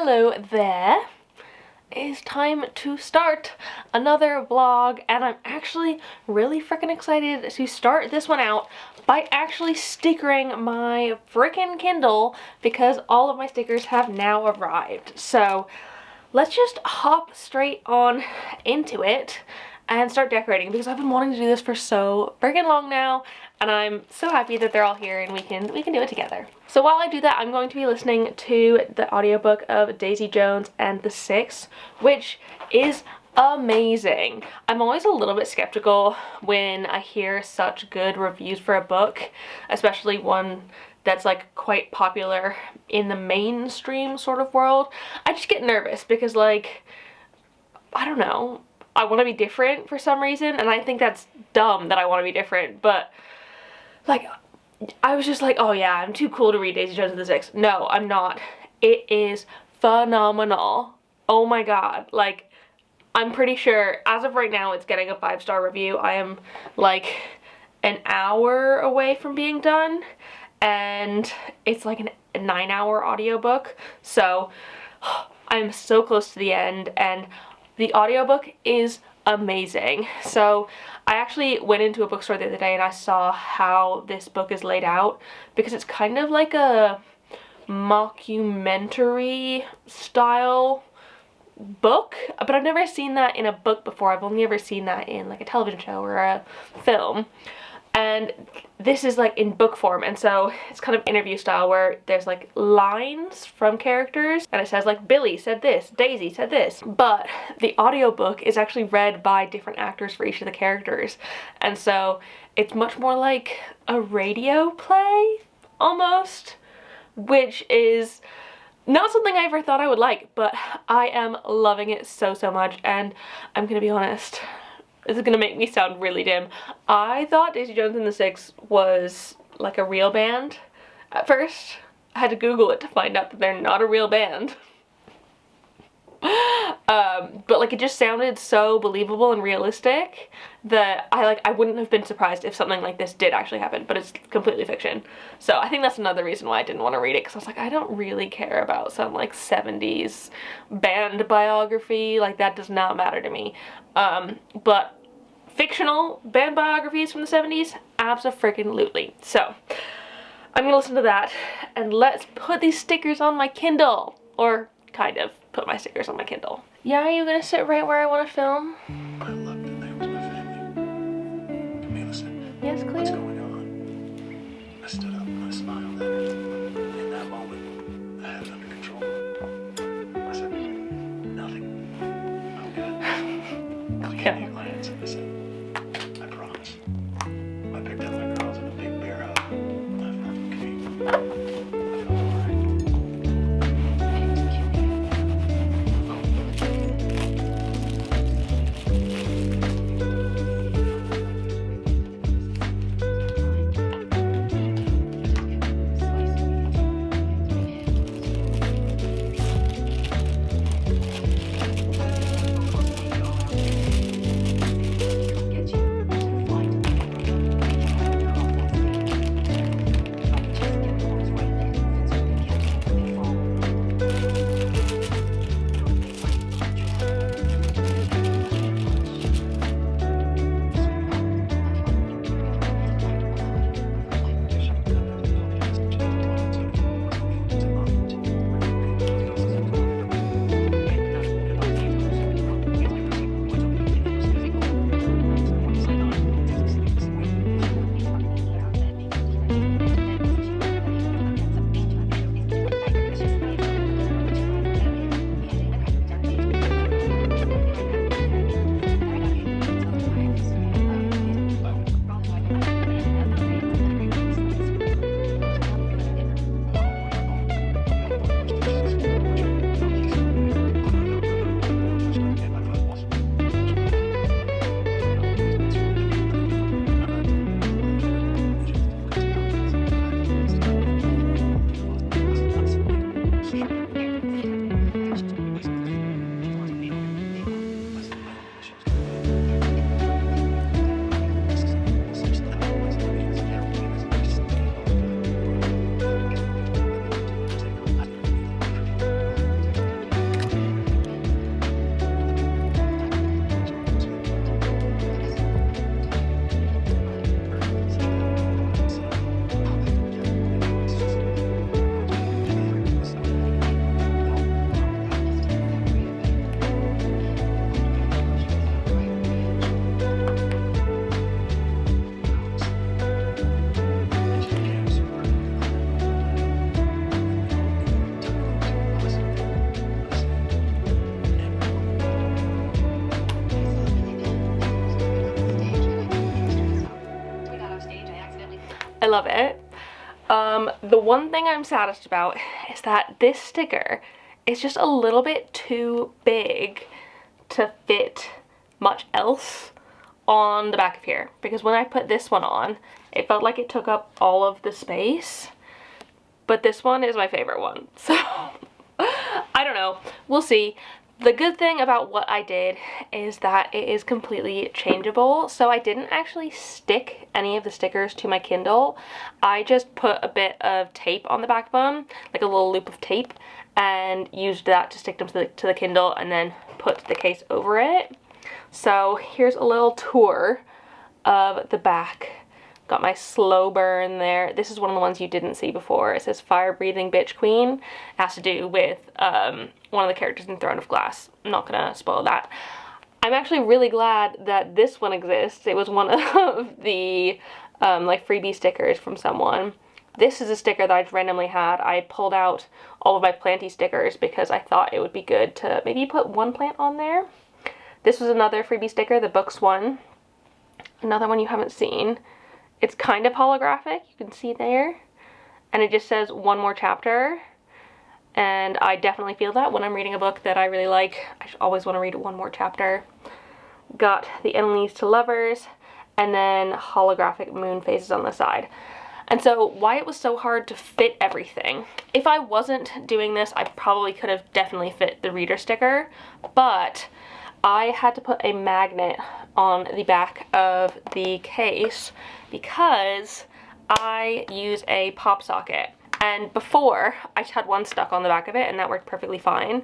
Hello there. It is time to start another vlog, and I'm actually really freaking excited to start this one out by actually stickering my freaking Kindle because all of my stickers have now arrived. So let's just hop straight on into it and start decorating because I've been wanting to do this for so freaking long now, and I'm so happy that they're all here and we can do it together. So while I do that, I'm going to be listening to the audiobook of Daisy Jones and the Six, which is amazing. I'm always a little bit skeptical when I hear such good reviews for a book, especially one that's like quite popular in the mainstream sort of world. I just get nervous because, like, I don't know, I want to be different for some reason, and I think that's dumb that I want to be different, but like, I was just like, oh yeah, I'm too cool to read Daisy Jones and the Six. No, I'm not. It is phenomenal. Oh my god. Like, I'm pretty sure, as of right now, it's getting a 5-star review. I am like an hour away from being done, and it's like a 9-hour audiobook, so I'm so close to the end, and the audiobook is amazing. So I actually went into a bookstore the other day and I saw how this book is laid out, because it's kind of like a mockumentary style book, but I've never seen that in a book before. I've only ever seen that in like a television show or a film, and this is like in book form, and so it's kind of interview style where there's like lines from characters and it says like Billy said this, Daisy said this, but the audiobook is actually read by different actors for each of the characters, and so it's much more like a radio play almost, which is not something I ever thought I would like, but I am loving it so much. And I'm gonna be honest, this is gonna make me sound really dim. I thought Daisy Jones and the Six was like a real band at first. I had to Google it to find out that they're not a real band. But like, it just sounded so believable and realistic that I wouldn't have been surprised if something like this did actually happen, but it's completely fiction. So I think that's another reason why I didn't want to read it, because I was like, I don't really care about some like 70s band biography. Like, that does not matter to me. But fictional band biographies from the 70s, abso-freaking-lutely. So I'm gonna listen to that, and let's put these stickers on my Kindle, or kind of put my stickers on my Kindle. Yeah, are you gonna sit right where I want to film? I love that there was my family. Give me a listen. Yes, Cleo? What's going on? I stood up and I smiled at her. In that moment, I had it under control. I said, nothing. I'm good. Look at me, glance, and I said, I promise. I picked up my girls in a big bear hug. I felt okay. I felt alright. I love it. The one thing I'm saddest about is that this sticker is just a little bit too big to fit much else on the back of here, because when I put this one on, it felt like it took up all of the space, but this one is my favorite one, so I don't know, we'll see. The good thing about what I did is that it is completely changeable, so I didn't actually stick any of the stickers to my Kindle. I just put a bit of tape on the back of them, like a little loop of tape, and used that to stick them to the Kindle and then put the case over it. So here's a little tour of the back. Got my slow burn there. This is one of the ones you didn't see before. It says Fire Breathing Bitch Queen. It has to do with one of the characters in Throne of Glass. I'm not gonna spoil that. I'm actually really glad that this one exists. It was one of the like freebie stickers from someone. This is a sticker that I just randomly had. I pulled out all of my planty stickers because I thought it would be good to maybe put one plant on there. This was another freebie sticker, the books one. Another one you haven't seen. It's kind of holographic, you can see there. And it just says one more chapter. And I definitely feel that when I'm reading a book that I really like. I always want to read one more chapter. Got the enemies to lovers, and then holographic moon phases on the side. And so why it was so hard to fit everything. If I wasn't doing this, I probably could have definitely fit the reader sticker, but I had to put a magnet on the back of the case because I use a pop socket. And before, I just had one stuck on the back of it and that worked perfectly fine.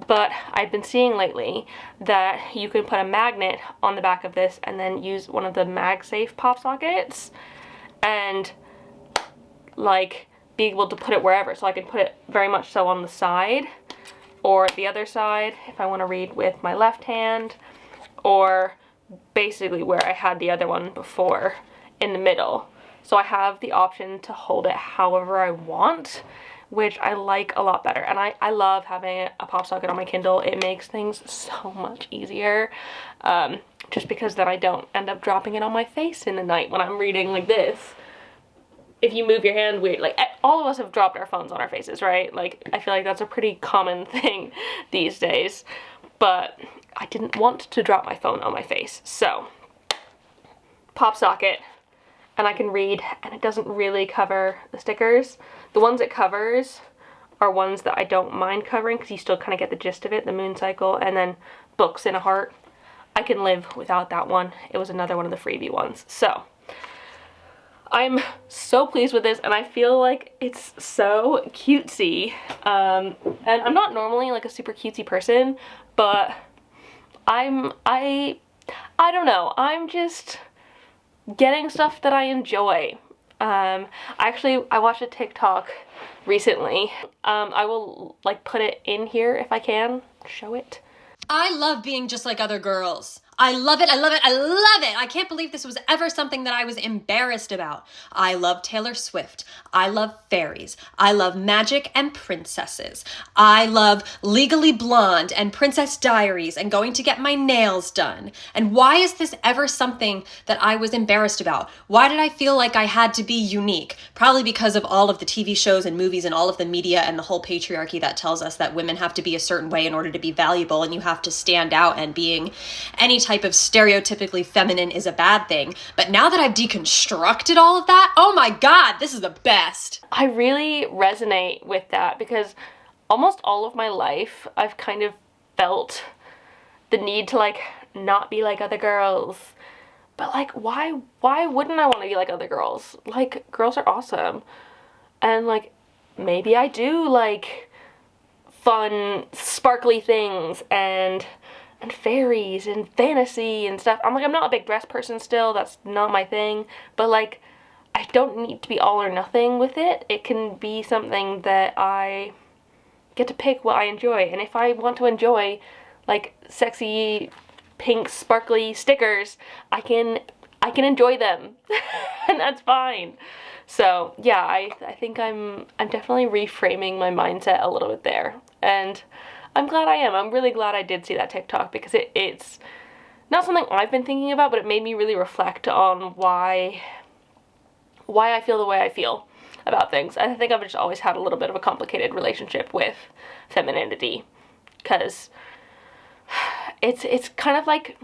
But I've been seeing lately that you can put a magnet on the back of this and then use one of the MagSafe pop sockets and like be able to put it wherever. So I can put it very much so on the side or the other side if I want to read with my left hand, or basically where I had the other one before in the middle. So I have the option to hold it however I want, which I like a lot better. And I love having a pop socket on my Kindle. It makes things so much easier, just because then I don't end up dropping it on my face in the night when I'm reading like this. If you move your hand weird, like all of us have dropped our phones on our faces, right? Like I feel like that's a pretty common thing these days, but I didn't want to drop my phone on my face. So pop socket, and I can read, and it doesn't really cover the stickers. The ones it covers are ones that I don't mind covering because you still kind of get the gist of it, the moon cycle, and then books in a heart. I can live without that one. It was another one of the freebie ones. So I'm so pleased with this, and I feel like it's so cutesy. And I'm not normally like a super cutesy person, but I don't know. I'm just getting stuff that I enjoy. I watched a TikTok recently. I will like put it in here if I can show it. I love being just like other girls. I love it, I love it, I love it! I can't believe this was ever something that I was embarrassed about. I love Taylor Swift. I love fairies. I love magic and princesses. I love Legally Blonde and Princess Diaries and going to get my nails done. And why is this ever something that I was embarrassed about? Why did I feel like I had to be unique? Probably because of all of the TV shows and movies and all of the media and the whole patriarchy that tells us that women have to be a certain way in order to be valuable, and you have to stand out, and being any type of stereotypically feminine is a bad thing. But now that I've deconstructed all of that, oh my god, this is the best. I really resonate with that because almost all of my life I've kind of felt the need to like not be like other girls. But like why wouldn't I want to be like other girls? Like girls are awesome. And like maybe I do like fun sparkly things and fairies and fantasy and stuff. I'm not a big dress person still, that's not my thing, but like I don't need to be all or nothing with it. It can be something that I get to pick what I enjoy, and if I want to enjoy like sexy pink sparkly stickers, I can enjoy them and that's fine. So yeah, I think I'm definitely reframing my mindset a little bit there, and I'm glad I am. I'm really glad I did see that TikTok because it's not something I've been thinking about, but it made me really reflect on why why I feel the way I feel about things. I think I've just always had a little bit of a complicated relationship with femininity, because it's kind of like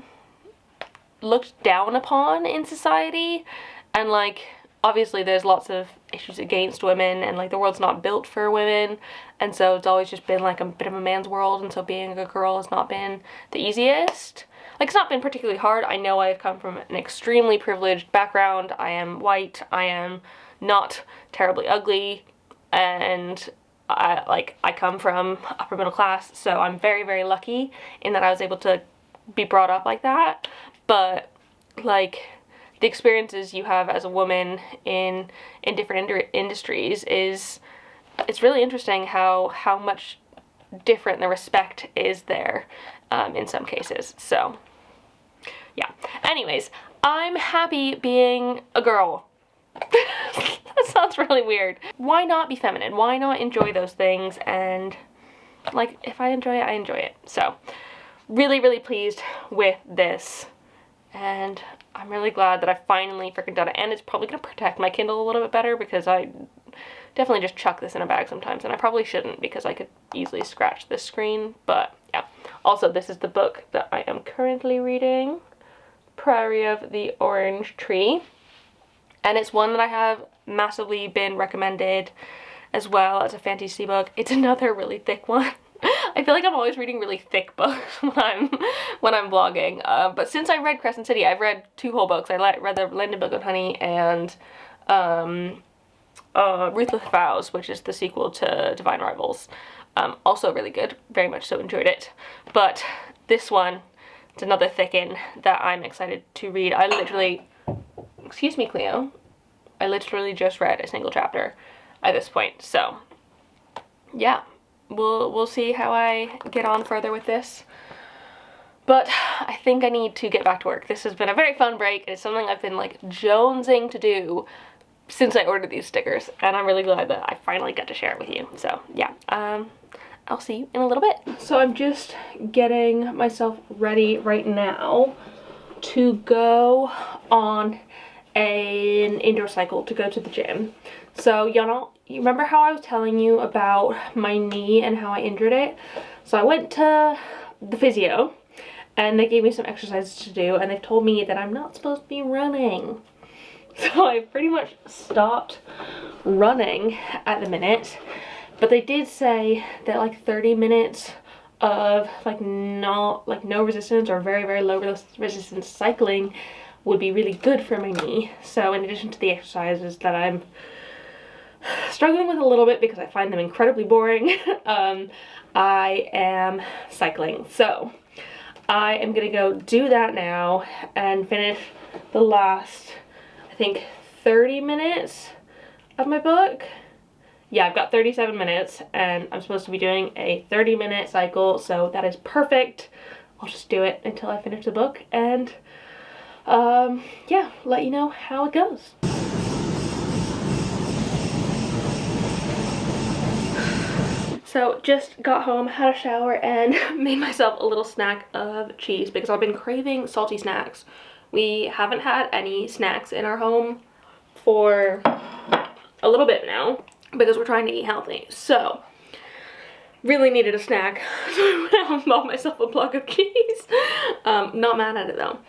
looked down upon in society, and like obviously there's lots of issues against women, and like the world's not built for women, and so it's always just been like a bit of a man's world, and so being a girl has not been the easiest. Like, it's not been particularly hard. I know I've come from an extremely privileged background. I am white, I am not terribly ugly, and I come from upper middle class, so I'm very, very lucky in that I was able to be brought up like that. But like the experiences you have as a woman in different industries it's really interesting how much different the respect is there in some cases. So yeah, anyways, I'm happy being a girl. That sounds really weird. Why not be feminine? Why not enjoy those things? And like, if I enjoy it, I enjoy it. So really, really pleased with this, and I'm really glad that I finally freaking done it. And it's probably gonna protect my Kindle a little bit better, because I definitely just chuck this in a bag sometimes, and I probably shouldn't, because I could easily scratch this screen. But yeah, also this is the book that I am currently reading, Prairie of the Orange Tree, and it's one that I have massively been recommended as well as a fantasy book. It's another really thick one. I feel like I'm always reading really thick books when I'm vlogging. But since I read Crescent City, I've read 2 whole books. I read the Landed Book of Honey and Ruthless Vows, which is the sequel to Divine Rivals. Also really good. Very much so enjoyed it. But this one, it's another thick-in that I'm excited to read. I literally, excuse me, Cleo, I literally just read a single chapter at this point. So yeah, we'll see how I get on further with this. But I think I need to get back to work. This has been a very fun break. It's something I've been like jonesing to do since I ordered these stickers, and I'm really glad that I finally got to share it with you. So yeah, I'll see you in a little bit. So I'm just getting myself ready right now to go on an indoor cycle to go to the gym. So y'all, you remember how I was telling you about my knee and how I injured it? So I went to the physio, and they gave me some exercises to do, and they've told me that I'm not supposed to be running. So I pretty much stopped running at the minute, but they did say that like 30 minutes of like no resistance or very, very low resistance cycling would be really good for my knee. So in addition to the exercises that I'm struggling with a little bit because I find them incredibly boring, I am cycling. So I am gonna go do that now and finish the last, I think, 30 minutes of my book. Yeah, I've got 37 minutes and I'm supposed to be doing a 30-minute cycle, so that is perfect. I'll just do it until I finish the book and yeah, let you know how it goes. So just got home, had a shower, and made myself a little snack of cheese because I've been craving salty snacks. We haven't had any snacks in our home for a little bit now because we're trying to eat healthy. So really needed a snack. So I went out and bought myself a block of cheese. Not mad at it though.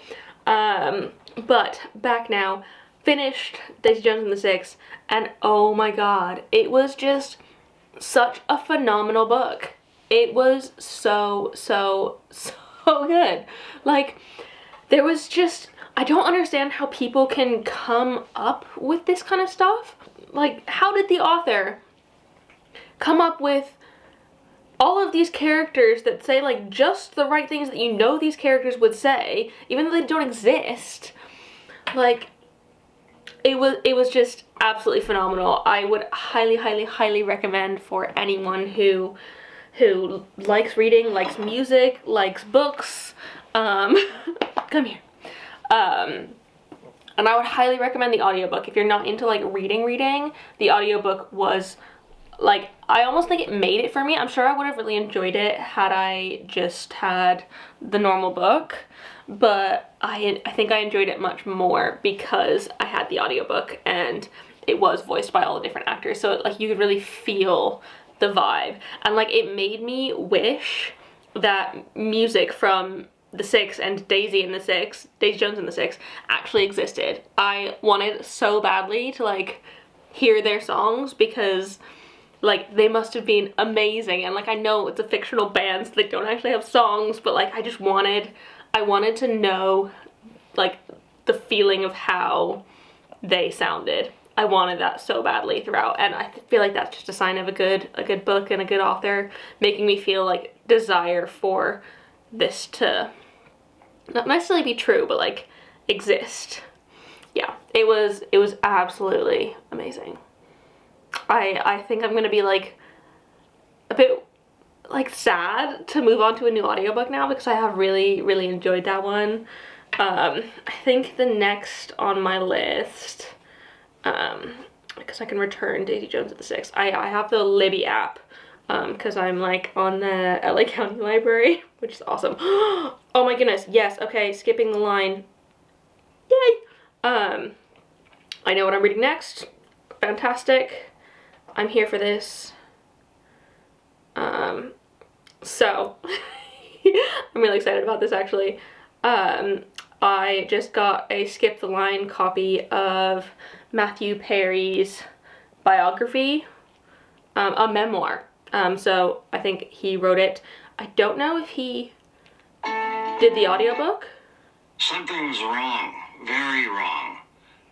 But back now, finished Daisy Jones and the Six, and oh my god, it was just such a phenomenal book. It was so good. Like, there was just, I don't understand how people can come up with this kind of stuff. Like, how did the author come up with all of these characters that say like just the right things that you know these characters would say, even though they don't exist? Like, it was just absolutely phenomenal. I would highly recommend for anyone who likes reading, likes music, likes books. Come here. And I would highly recommend the audiobook. If you're not into like reading, the audiobook was like, I almost think it made it for me. I'm sure I would have really enjoyed it had I just had the normal book, but I think I enjoyed it much more because I had the audiobook, and it was voiced by all the different actors, so like you could really feel the vibe, and like it made me wish that music from The Six and Daisy Jones and the Six actually existed. I wanted so badly to like hear their songs because like they must have been amazing, and like I know it's a fictional band so they don't actually have songs, but like I wanted to know like the feeling of how they sounded. I wanted that so badly throughout, and I feel like that's just a sign of a good book and a good author, making me feel like desire for this to not necessarily be true, but like exist. Yeah, it was absolutely amazing. I think I'm gonna be like a bit like sad to move on to a new audiobook now because I have really enjoyed that one. I think the next on my list, because I can return Daisy Jones and the Six. I have the Libby app because I'm like on the LA County Library, which is awesome. Oh my goodness, yes, okay, skipping the line. Yay! I know what I'm reading next. Fantastic. I'm here for this. So I'm really excited about this actually. I just got a skip the line copy of Matthew Perry's biography, a memoir. So I think he wrote it. I don't know if he did the audiobook. Something's wrong. Very wrong.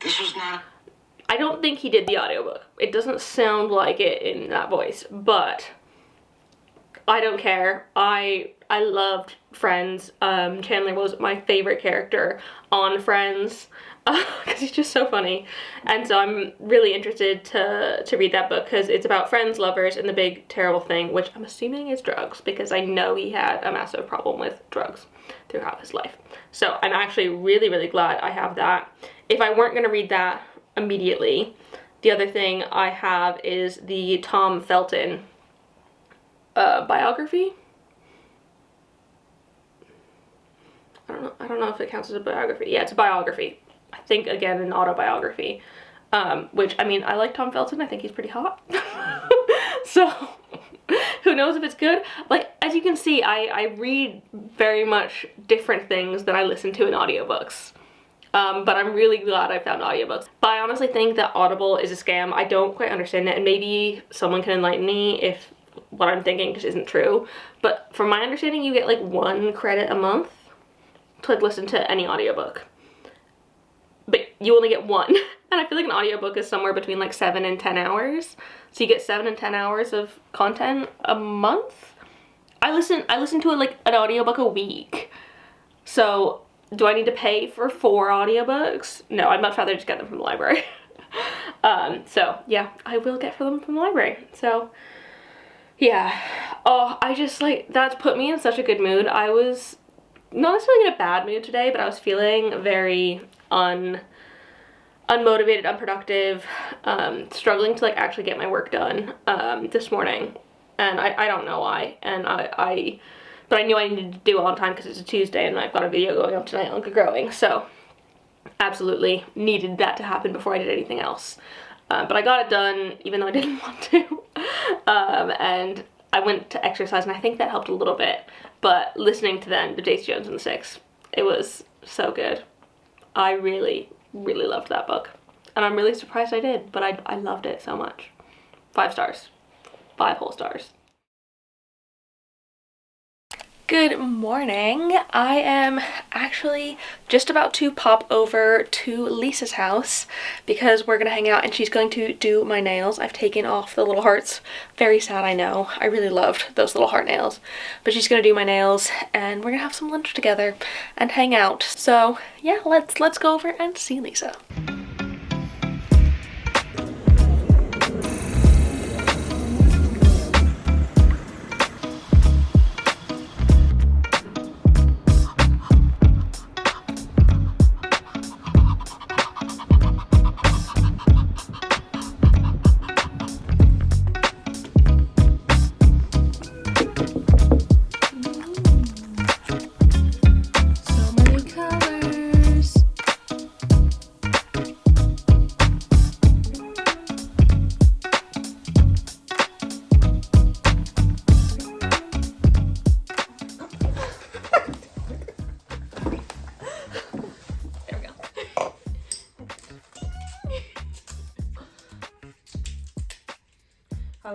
This was not... I don't think he did the audiobook. It doesn't sound like it in that voice, but I don't care. I loved Friends. Chandler was my favorite character on Friends because he's just so funny, and so I'm really interested to read that book because it's about friends, lovers, and the big terrible thing, which I'm assuming is drugs, because I know he had a massive problem with drugs throughout his life. So I'm actually really glad I have that. If I weren't going to read that immediately, the other thing I have is the Tom Felton biography. I don't know if it counts as a biography. Yeah, it's a biography. I think, again, an autobiography. Which, I mean, I like Tom Felton. I think he's pretty hot. So, who knows if it's good? Like, as you can see, I read very much different things than I listen to in audiobooks. But I'm really glad I found audiobooks. But I honestly think that Audible is a scam. I don't quite understand it, and maybe someone can enlighten me if what I'm thinking just isn't true. But from my understanding, you get like 1 credit a month to like listen to any audiobook. But you only get 1. And I feel like an audiobook is somewhere between like 7 and 10 hours. So you get 7 and 10 hours of content a month. I listen to like an audiobook a week. So do I need to pay for 4 audiobooks? No, I'd much rather just get them from the library. So yeah, I will get them from the library. So yeah. Oh, I just like, that's put me in such a good mood. I was not necessarily in a bad mood today, but I was feeling very unmotivated, unproductive, struggling to like actually get my work done this morning, and I don't know why, and but I knew I needed to do it on time because it's a Tuesday and I've got a video going up tonight on Good Growing, so absolutely needed that to happen before I did anything else. But I got it done even though I didn't want to, and I went to exercise, and I think that helped a little bit. But listening to the Daisy Jones and the Six, it was so good. I really loved that book, and I'm really surprised I did, but I loved it so much. 5 stars. 5 whole stars. Good morning. I am actually just about to pop over to Lisa's house because we're gonna hang out and she's going to do my nails. I've taken off the little hearts. Very sad, I know. I really loved those little heart nails. But she's gonna do my nails and we're gonna have some lunch together and hang out. So yeah, let's go over and see Lisa.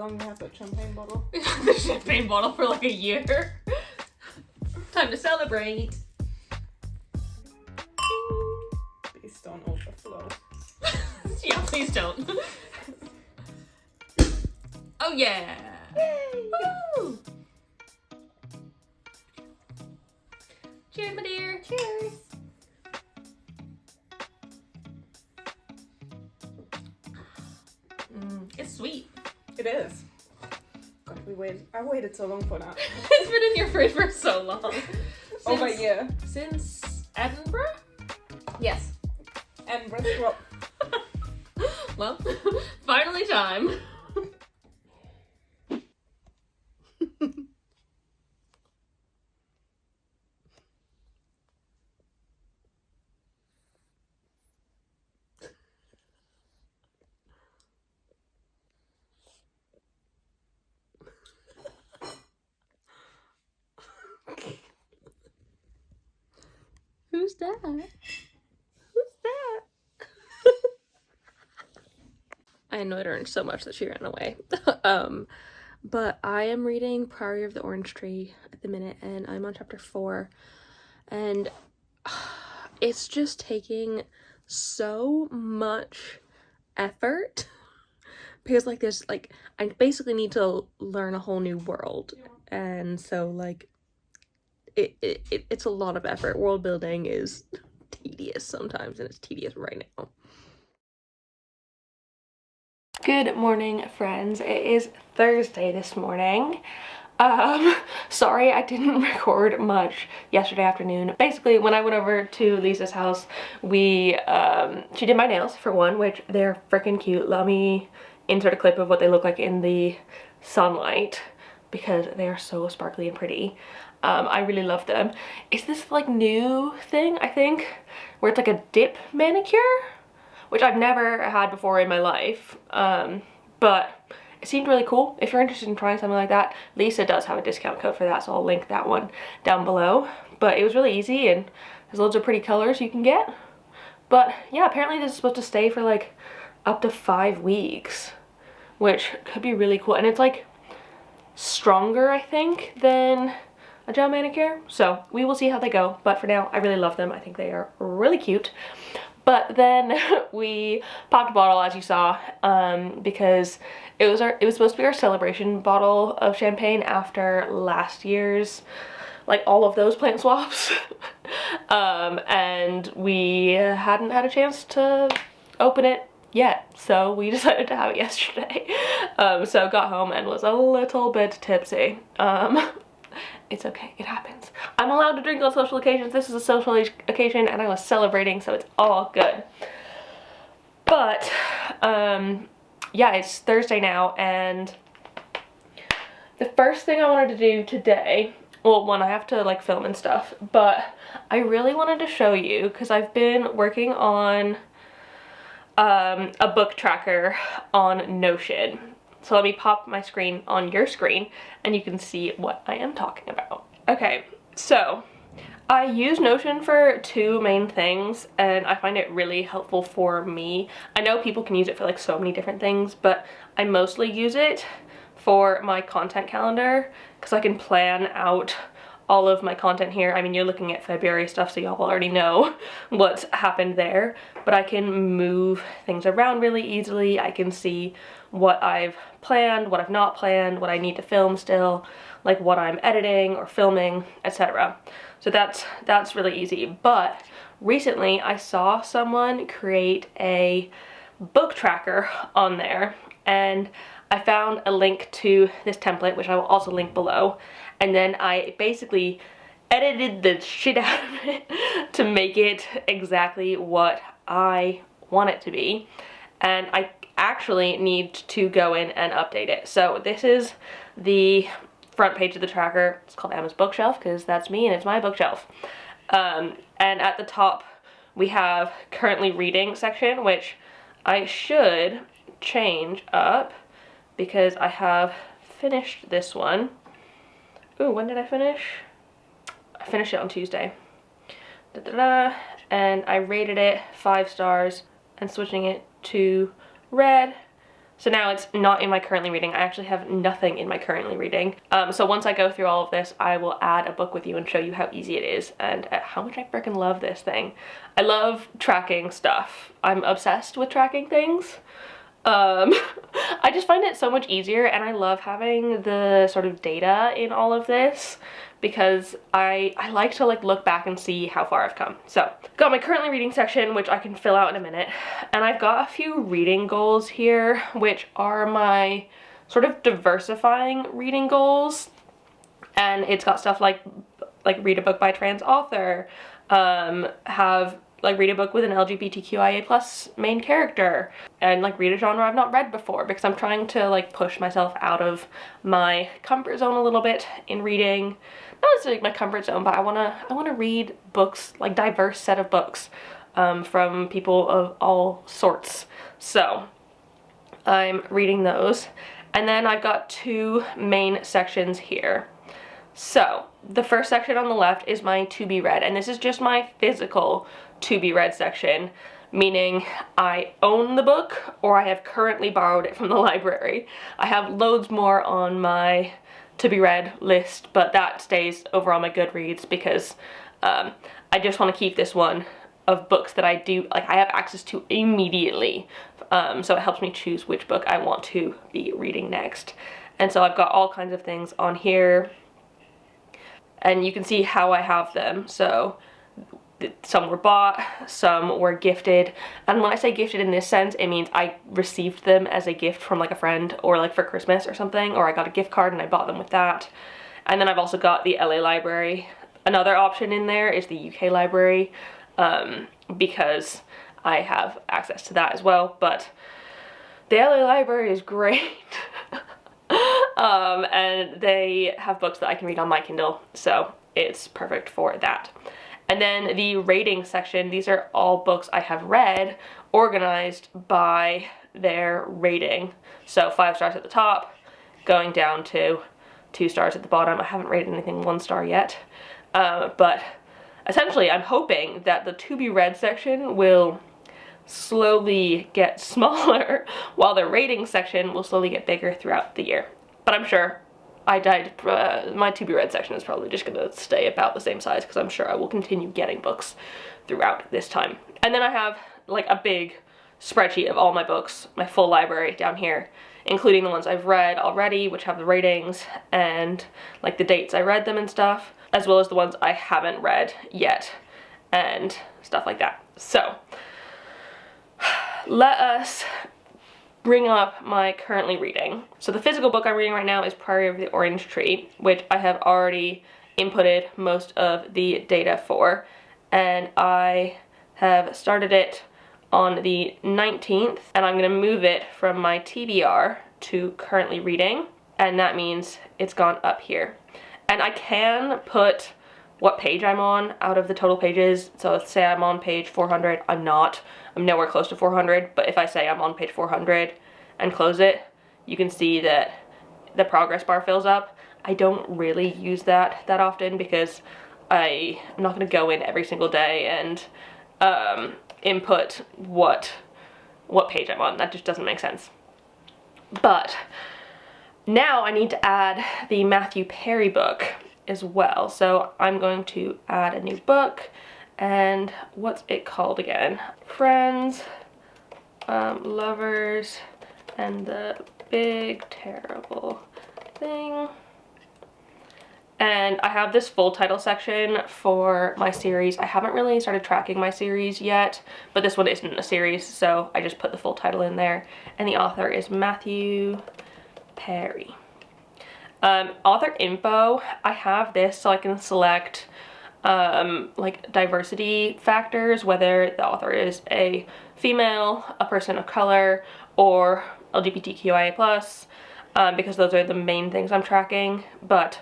long do you have that champagne bottle? The champagne bottle for like a year. Time to celebrate. Please don't overflow. Yeah, please don't. Oh yeah. Yay! Woo! Cheers, my dear. Cheers! It's sweet. It is. God, I waited so long for that. It's been in your fridge for so long. Over a year. Since Edinburgh? Yes. And breath drop. Well, finally time. Who's that? Who's that? I annoyed her so much that she ran away. But I am reading Priory of the Orange Tree at the minute, and I'm on chapter 4, and it's just taking so much effort because like there's like I basically need to learn a whole new world, and so like it's a lot of effort. World building is tedious sometimes, and it's tedious right now. Good morning, friends. It is Thursday this morning. Sorry I didn't record much yesterday afternoon. Basically, when I went over to Lisa's house, she did my nails for one, which they're freaking cute. Let me insert a clip of what they look like in the sunlight because they are so sparkly and pretty. I really love them. It's this like new thing, I think, where it's like a dip manicure, which I've never had before in my life, but it seemed really cool. If you're interested in trying something like that, Lisa does have a discount code for that, so I'll link that one down below. But it was really easy, and there's loads of pretty colors you can get. But yeah, apparently this is supposed to stay for like up to 5 weeks, which could be really cool. And it's like stronger, I think, than a gel manicure. So we will see how they go. But for now, I really love them. I think they are really cute. But then we popped a bottle, as you saw, because it was supposed to be our celebration bottle of champagne after last year's, like all of those plant swaps. And we hadn't had a chance to open it yet, so we decided to have it yesterday. So got home and was a little bit tipsy. It's okay, it happens. I'm allowed to drink on social occasions. This is a social occasion and I was celebrating, so it's all good. But, yeah, it's Thursday now, and the first thing I wanted to do today, well, one, I have to like film and stuff, but I really wanted to show you, because I've been working on a book tracker on Notion. So let me pop my screen on your screen and you can see what I am talking about. Okay, so I use Notion for 2 main things, and I find it really helpful for me. I know people can use it for like so many different things, but I mostly use it for my content calendar because I can plan out all of my content here. I mean, you're looking at February stuff, so y'all already know what's happened there, but I can move things around really easily. I can see what I've planned, what I've not planned, what I need to film still, like what I'm editing or filming, etc. So that's really easy. But recently I saw someone create a book tracker on there, and I found a link to this template, which I will also link below, and then I basically edited the shit out of it to make it exactly what I want it to be. And I actually need to go in and update it. So this is the front page of the tracker. It's called Emma's Bookshelf because that's me and it's my bookshelf. And at the top we have currently reading section, which I should change up because I have finished this one. Ooh, when did I finish? I finished it on Tuesday. And I rated it 5 stars and switching it to read. So now it's not in my currently reading. I actually have nothing in my currently reading. So once I go through all of this, I will add a book with you and show you how easy it is and how much I freaking love this thing. I love tracking stuff. I'm obsessed with tracking things. I just find it so much easier, and I love having the sort of data in all of this because I like to like look back and see how far I've come. So got my currently reading section, which I can fill out in a minute, and I've got a few reading goals here, which are my sort of diversifying reading goals. And it's got stuff like read a book by a trans author, read a book with an LGBTQIA plus main character, and like read a genre I've not read before, because I'm trying to like push myself out of my comfort zone a little bit in reading. Not necessarily my comfort zone, but I wanna read books, like diverse set of books from people of all sorts. So I'm reading those. And then I've got two main sections here. So the first section on the left is my to be read, and this is just my physical to be read section, meaning I own the book or I have currently borrowed it from the library. I have loads more on my to be read list, but that stays over on my Goodreads because I just want to keep this one of books that I have access to immediately. So it helps me choose which book I want to be reading next. And so I've got all kinds of things on here, and you can see how I have them. So some were bought, some were gifted, and when I say gifted in this sense, it means I received them as a gift from like a friend, or like for Christmas or something, or I got a gift card and I bought them with that. And then I've also got the LA library. Another option in there is the UK library, because I have access to that as well, but the LA library is great. And they have books that I can read on my Kindle, so it's perfect for that. And then the rating section, these are all books I have read, organized by their rating. So 5 stars at the top, going down to 2 stars at the bottom. I haven't rated anything 1 star yet, but essentially I'm hoping that the to be read section will slowly get smaller while the rating section will slowly get bigger throughout the year. But I'm sure my to be read section is probably just gonna stay about the same size, because I'm sure I will continue getting books throughout this time. And then I have like a big spreadsheet of all my books, my full library down here, including the ones I've read already, which have the ratings and like the dates I read them and stuff, as well as the ones I haven't read yet and stuff like that. So let us bring up my currently reading. So the physical book I'm reading right now is Priory of the Orange Tree, which I have already inputted most of the data for, and I have started it on the 19th, and I'm gonna move it from my TBR to currently reading, and that means it's gone up here. And I can put what page I'm on out of the total pages. So let's say I'm on page 400. I'm nowhere close to 400, but if I say I'm on page 400 and close it, you can see that the progress bar fills up. I don't really use that often because I'm not going to go in every single day and input what page I'm on. That just doesn't make sense. But now I need to add the Matthew Perry book as well. So I'm going to add a new book, and what's it called again? Friends, Lovers, and the Big Terrible Thing. And I have this full title section for my series. I haven't really started tracking my series yet, but this one isn't a series, so I just put the full title in there. And the author is Matthew Perry. Author info, I have this so I can select like diversity factors, whether the author is a female, a person of color, or LGBTQIA+, because those are the main things I'm tracking, but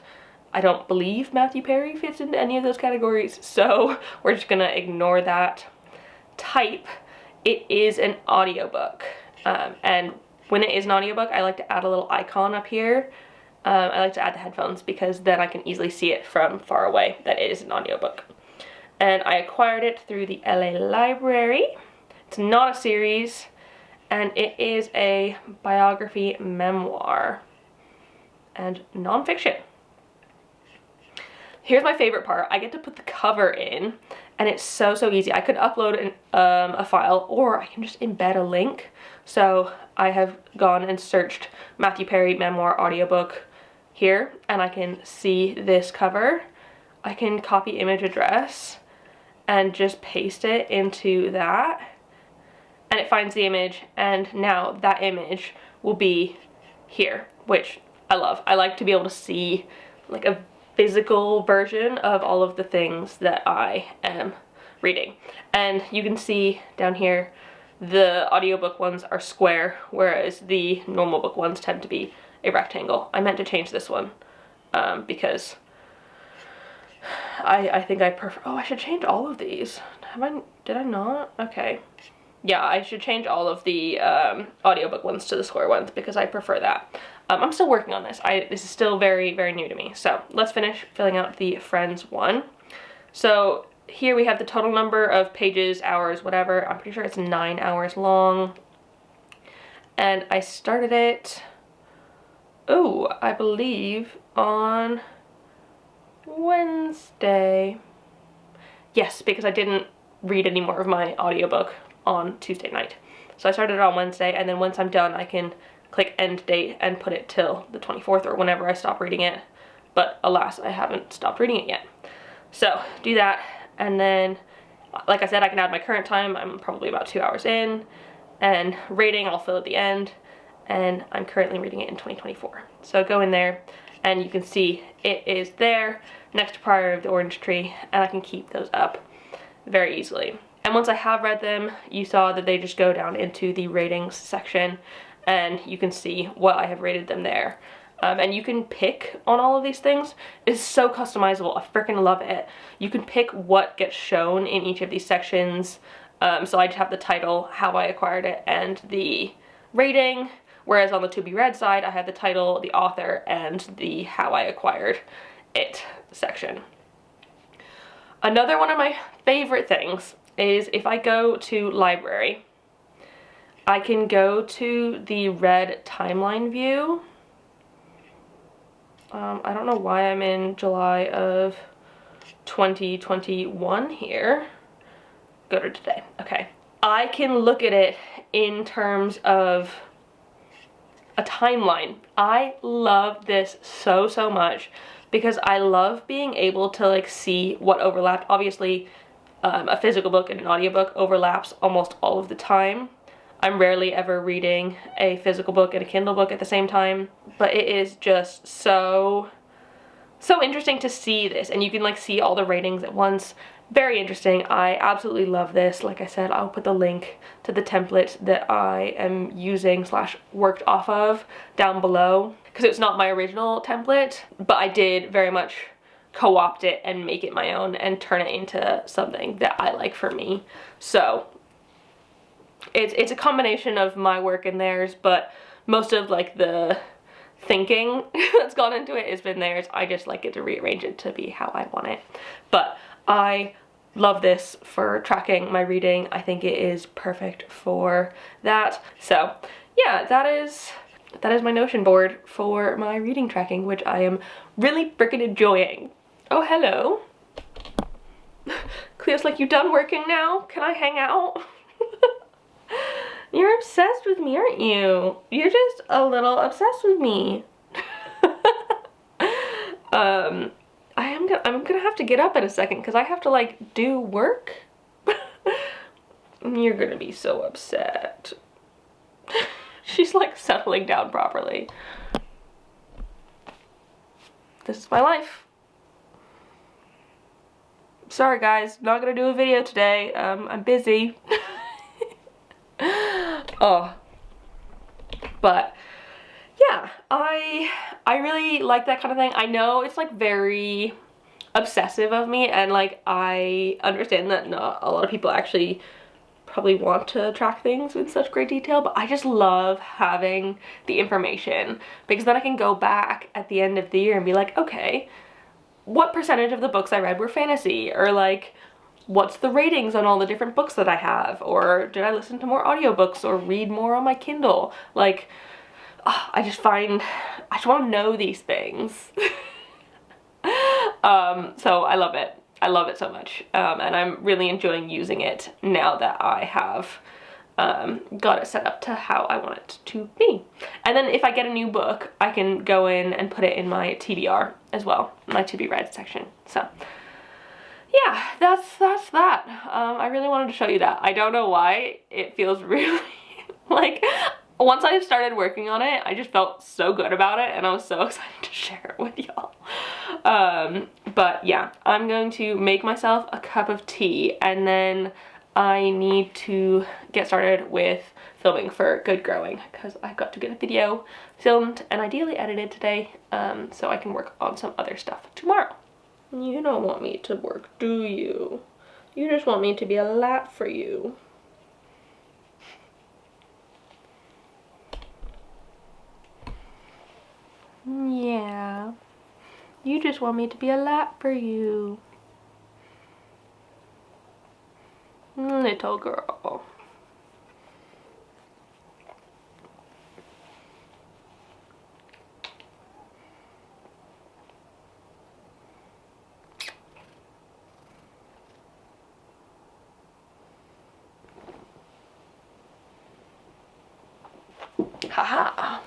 I don't believe Matthew Perry fits into any of those categories, so we're just gonna ignore that. Type, it is an audiobook, and when it is an audiobook, I like to add a little icon up here. I like to add the headphones because then I can easily see it from far away that it is an audiobook. And I acquired it through the LA library. It's not a series, and it is a biography memoir and nonfiction. Here's my favorite part. I get to put the cover in, and it's so easy. I could upload a file, or I can just embed a link. So I have gone and searched Matthew Perry memoir audiobook here, and I can see this cover. I can copy image address and just paste it into that, and it finds the image, and now that image will be here, which I love. I like to be able to see like a physical version of all of the things that I am reading. And you can see down here the audiobook ones are square, whereas the normal book ones tend to be a rectangle. I meant to change this one because I think I prefer, oh, I should change all of these. Did I not? Okay. Yeah, I should change all of the audiobook ones to the square ones because I prefer that. I'm still working on this. This is still very new to me. So let's finish filling out the Friends one. So here we have the total number of pages, hours, whatever. I'm pretty sure it's 9 hours long. And I started it, oh, I believe on Wednesday. Yes, because I didn't read any more of my audiobook on Tuesday night. So I started it on Wednesday, and then once I'm done, I can click end date and put it till the 24th or whenever I stop reading it. But alas, I haven't stopped reading it yet. So do that, and then, like I said, I can add my current time. I'm probably about 2 hours in, and rating I'll fill at the end, and I'm currently reading it in 2024. So go in there, and you can see it is there next to Priory of the Orange Tree, and I can keep those up very easily. And once I have read them, you saw that they just go down into the ratings section, and you can see what I have rated them there. And you can pick on all of these things. It's so customizable. I freaking love it. You can pick what gets shown in each of these sections. So I just have the title, how I acquired it, and the rating. Whereas on the to be read side, I have the title, the author, and the how I acquired it section. Another one of my favorite things is if I go to library, I can go to the read timeline view. I don't know why I'm in July of 2021 here. Go to today. Okay. I can look at it in terms of a timeline. I love this so much because I love being able to like see what overlapped. Obviously, a physical book and an audiobook overlaps almost all of the time. I'm rarely ever reading a physical book and a Kindle book at the same time, but it is just so interesting to see this, and you can like see all the ratings at once. Very interesting. I absolutely love this. Like I said, I'll put the link to the template that I am using / worked off of down below, because it's not my original template, but I did very much co-opt it and make it my own and turn it into something that I like for me. So it's a combination of my work and theirs, but most of like the thinking that's gone into it has been theirs. I just like it to rearrange it to be how I want it. But I love this for tracking my reading. I think it is perfect for that. So yeah, that is my Notion board for my reading tracking, which I am really freaking enjoying. Oh, hello. Cleo's like, you done working now? Can I hang out? You're obsessed with me, aren't you? You're just a little obsessed with me. I'm gonna have to get up in a second because I have to like do work. You're gonna be so upset. She's like settling down properly. This is my life. Sorry guys, not gonna do a video today. I'm busy. Oh, but yeah, I really like that kind of thing. I know it's like very obsessive of me, and like I understand that not a lot of people actually probably want to track things in such great detail, but I just love having the information because then I can go back at the end of the year and be like, okay, what percentage of the books I read were fantasy, or like what's the ratings on all the different books that I have, or did I listen to more audiobooks or read more on my Kindle? Like, I just want to know these things. So I love it. I love it so much. And I'm really enjoying using it now that I have got it set up to how I want it to be. And then if I get a new book, I can go in and put it in my TBR as well, my to be read section. So yeah, that's that. I really wanted to show you that. I don't know why it feels really like, once I started working on it, I just felt so good about it, and I was so excited to share it with y'all. But yeah, I'm going to make myself a cup of tea, and then I need to get started with filming for Good Growing, because I've got to get a video filmed and ideally edited today, so I can work on some other stuff tomorrow. You don't want me to work, do you? You just want me to be a lap for you. Yeah. You just want me to be a lap for you. Little girl. Haha.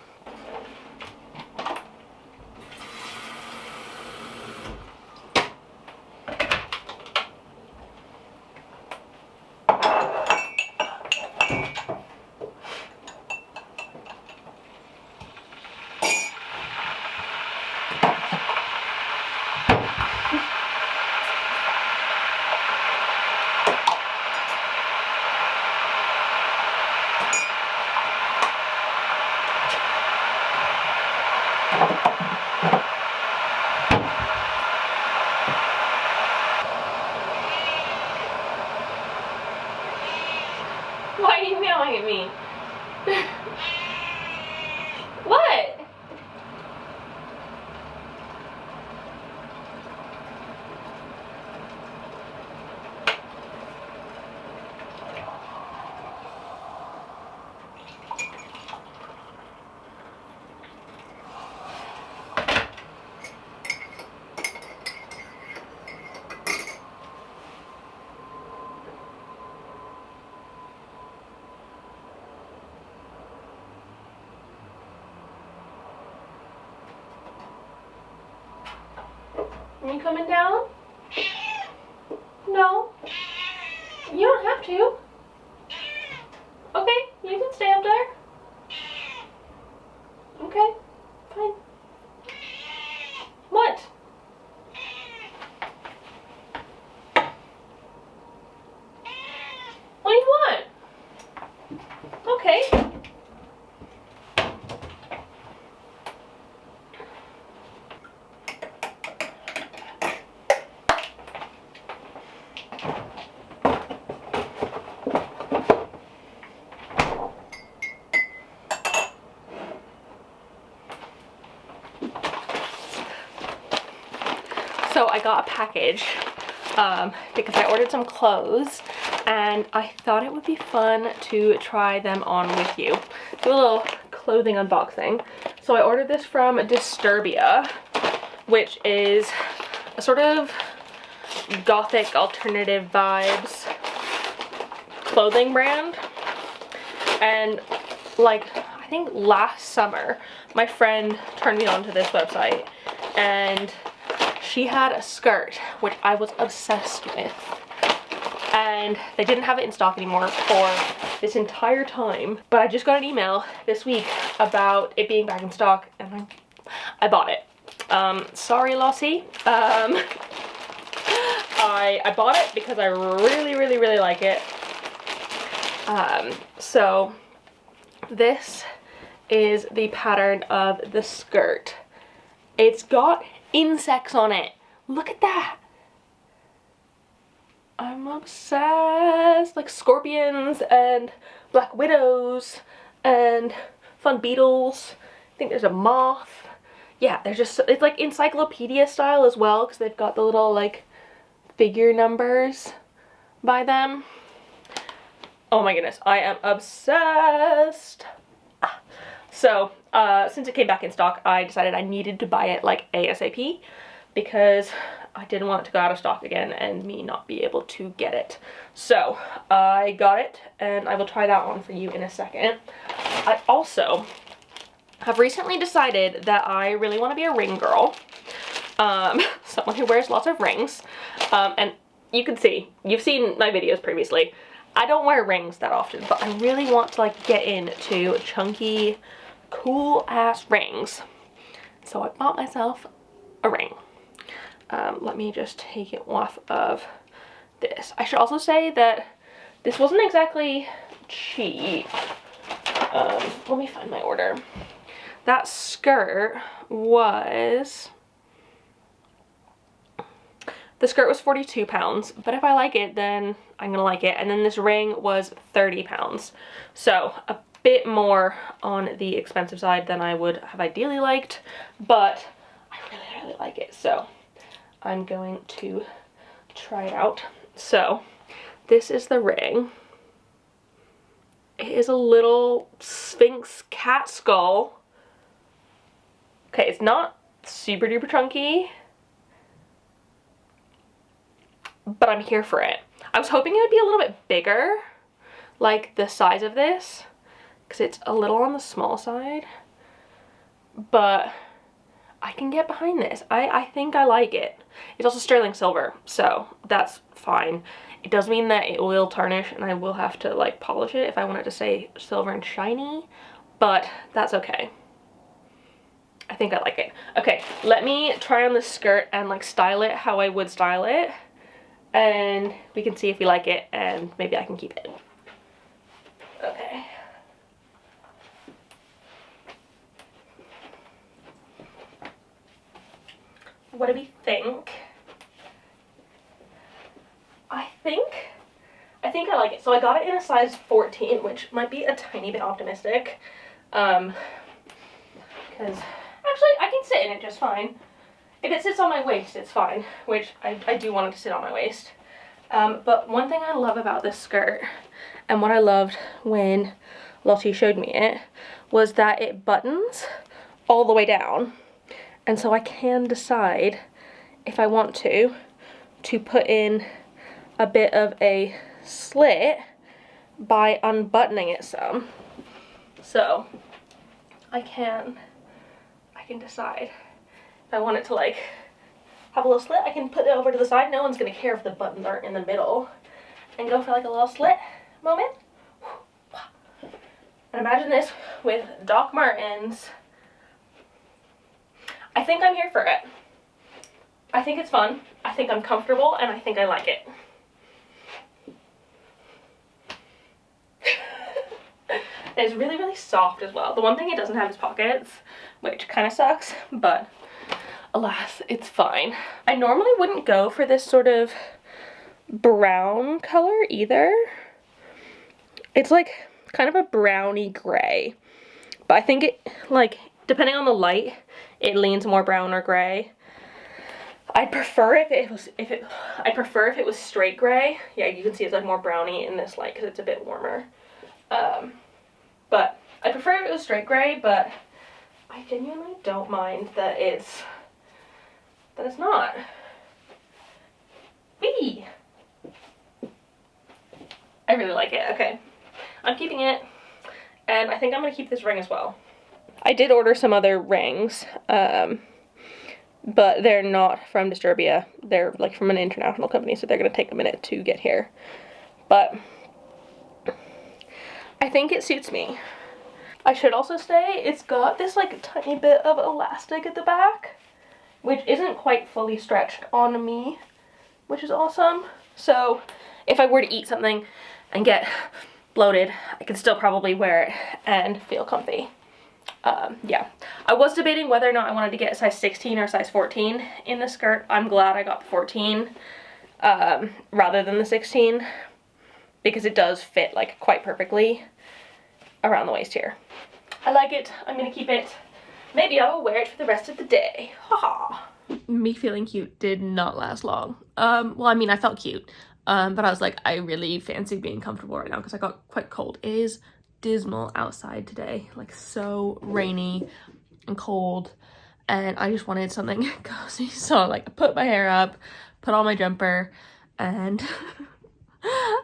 Why are you meowing at me? What? Are you coming down? No. You don't have to. Okay, you can stay up there. Okay, fine. What? What do you want? Okay. So I got a package because I ordered some clothes and I thought it would be fun to try them on with you. Do a little clothing unboxing. So I ordered this from Disturbia, which is a sort of gothic alternative vibes clothing brand. And like, I think last summer, my friend turned me on to this website and she had a skirt, which I was obsessed with. And they didn't have it in stock anymore for this entire time. But I just got an email this week about it being back in stock and I bought it. Sorry, Lossie. I bought it because I really like it. So this is the pattern of the skirt. It's got insects on it. Look at that. I'm obsessed. Like scorpions and black widows and fun beetles. I think there's a moth. Yeah, there's just, it's like encyclopedia style as well because they've got the little like figure numbers. by them. Oh my goodness, I am obsessed. So, since it came back in stock, I decided I needed to buy it like ASAP because I didn't want it to go out of stock again and me not be able to get it. So, I got it and I will try that on for you in a second. I also have recently decided that I really want to be a ring girl. Someone who wears lots of rings. And you can see, you've seen my videos previously. I don't wear rings that often, but I really want to like get into chunky, cool ass rings. So I bought myself a ring. Let me just take it off of this. I should also say that this wasn't exactly cheap. Let me find my order. That skirt was... The skirt was £42, but if I like it, then I'm gonna like it. And then this ring was £30. So a bit more on the expensive side than I would have ideally liked, but I really, really like it. So I'm going to try it out. So this is the ring. It is a little Sphinx cat skull. Okay, it's not super duper chunky, but I'm here for it. I was hoping it would be a little bit bigger, like the size of this, because it's a little on the small side, but I can get behind this. I think I like it. It's also sterling silver, so that's fine. It does mean that it will tarnish and I will have to like polish it if I want it to stay silver and shiny, but that's okay. I think I like it. Okay, let me try on this skirt and like style it how I would style it, and we can see if we like it and maybe I can keep it. Okay. What do we think? I think I like it. So I got it in a size 14, which might be a tiny bit optimistic. Because actually I can sit in it just fine. If it sits on my waist, it's fine, which I do want it to sit on my waist. But one thing I love about this skirt, and what I loved when Lottie showed me it, was that it buttons all the way down. And so I can decide if I want to put in a bit of a slit by unbuttoning it some. So I can decide if I want it to like have a little slit. I can put it over to the side. No one's gonna care if the buttons aren't in the middle, and go for like a little slit moment. And imagine this with Doc Martens. I think I'm here for it. I think it's fun. I think I'm comfortable, and I think I like it. It's really, really soft as well. The one thing it doesn't have is pockets, which kind of sucks, but alas, it's fine. I normally wouldn't go for this sort of brown color either. It's like kind of a browny gray, but I think it, like, depending on the light, it leans more brown or gray. I'd prefer if it was straight gray. Yeah, you can see it's like more browny in this light because it's a bit warmer. But I prefer if it was straight gray, but I genuinely don't mind that it's not. Wee! I really like it. Okay, I'm keeping it, and I think I'm gonna keep this ring as well. I did order some other rings, but they're not from Disturbia. They're like from an international company, so they're gonna take a minute to get here. But I think it suits me. I should also say it's got this like tiny bit of elastic at the back, which isn't quite fully stretched on me, which is awesome. So if I were to eat something and get bloated, I could still probably wear it and feel comfy. Yeah, I was debating whether or not I wanted to get a size 16 or size 14 in the skirt. I'm glad I got the 14 rather than the 16, because it does fit like quite perfectly around the waist here. I like it. I'm gonna keep it. Maybe I will wear it for the rest of the day. Haha. Me feeling cute did not last long. Well, I mean, I felt cute. But I was like, I really fancy being comfortable right now because I got quite cold. It is dismal outside today, like so rainy and cold, and I just wanted something cozy. So like I put my hair up, put on my jumper, and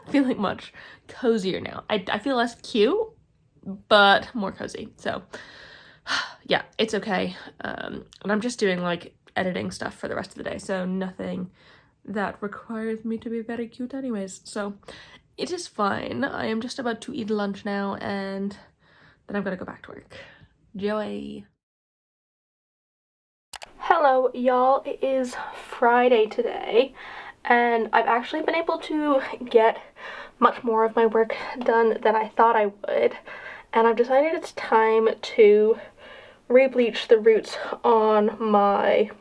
feeling much cozier now. I feel less cute, but more cozy. So yeah, it's okay. And I'm just doing like editing stuff for the rest of the day, so nothing that requires me to be very cute anyways. So it is fine. I am just about to eat lunch now, and then I'm gonna go back to work. Joy. Hello y'all, it is Friday today, and I've actually been able to get much more of my work done than I thought I would, and I've decided it's time to re-bleach the roots on my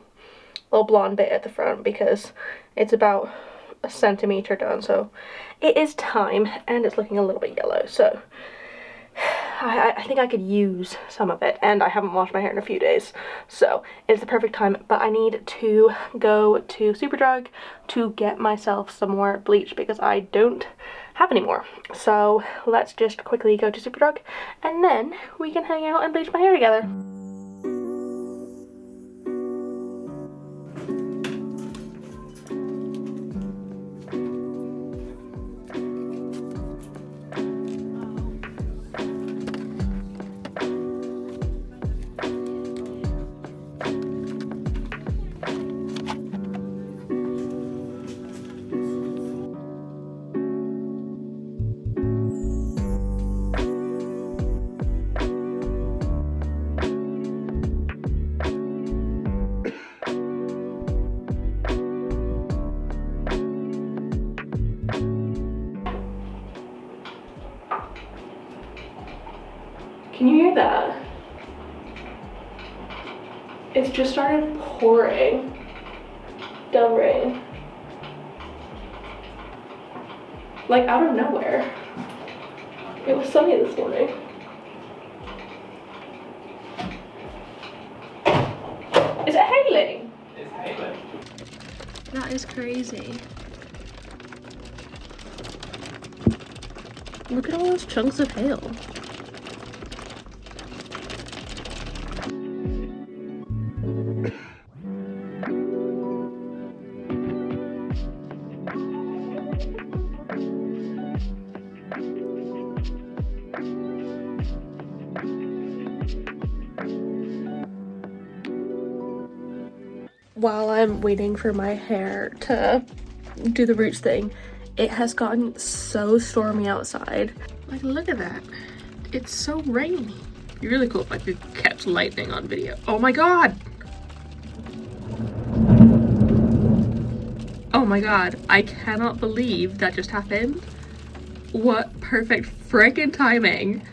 little blonde bit at the front because it's about a centimeter done, so it is time, and it's looking a little bit yellow, so I think I could use some of it, and I haven't washed my hair in a few days, so it's the perfect time. But I need to go to Superdrug to get myself some more bleach because I don't have any more. So let's just quickly go to Superdrug, and then we can hang out and bleach my hair together. Can you hear that? It's just started pouring down rain. Like out of nowhere. It was sunny this morning. Is it hailing? It's hailing. That is crazy. Look at all those chunks of hail. While I'm waiting for my hair to do the roots thing, it has gotten so stormy outside. Like, look at that. It's so rainy. It'd be really cool if I could catch lightning on video. Oh my god! Oh my god, I cannot believe that just happened. What perfect freaking timing.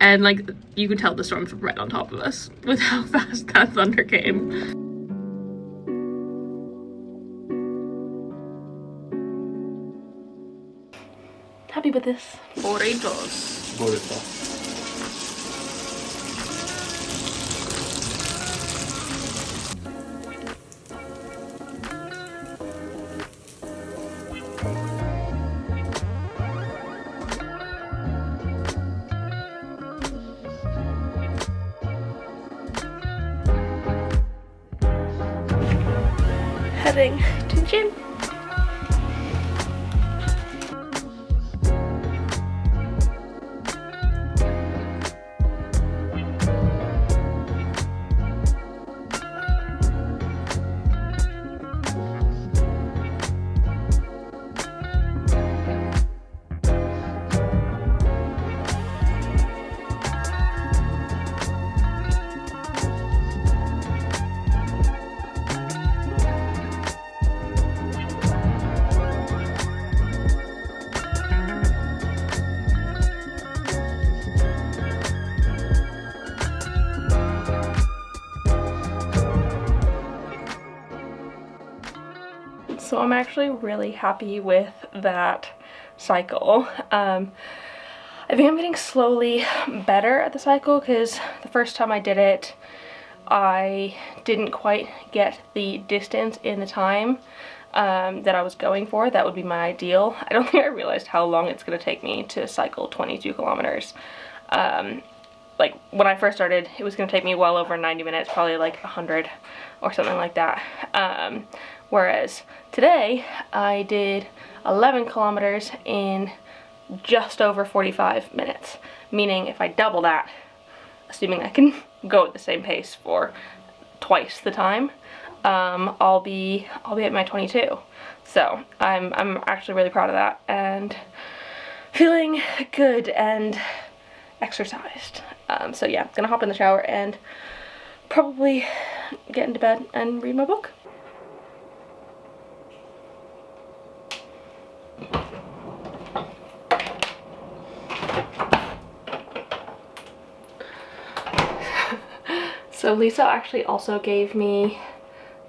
And like, you can tell the storm's right on top of us with how fast that thunder came. Happy with this. Burritos. Burrito. Heading to gym. So I'm actually really happy with that cycle. I think I'm getting slowly better at the cycle because the first time I did it, I didn't quite get the distance in the time. that I was going for. That would be my ideal. I don't think I realized how long it's going to take me to cycle 22 kilometers. Like when I first started, it was going to take me well over 90 minutes, probably like 100 or something like that. Whereas today I did 11 kilometers in just over 45 minutes, meaning if I double that, assuming I can go at the same pace for twice the time, I'll be at my 22. So I'm actually really proud of that and feeling good and exercised. So yeah, gonna hop in the shower and probably get into bed and read my book. So Lisa actually also gave me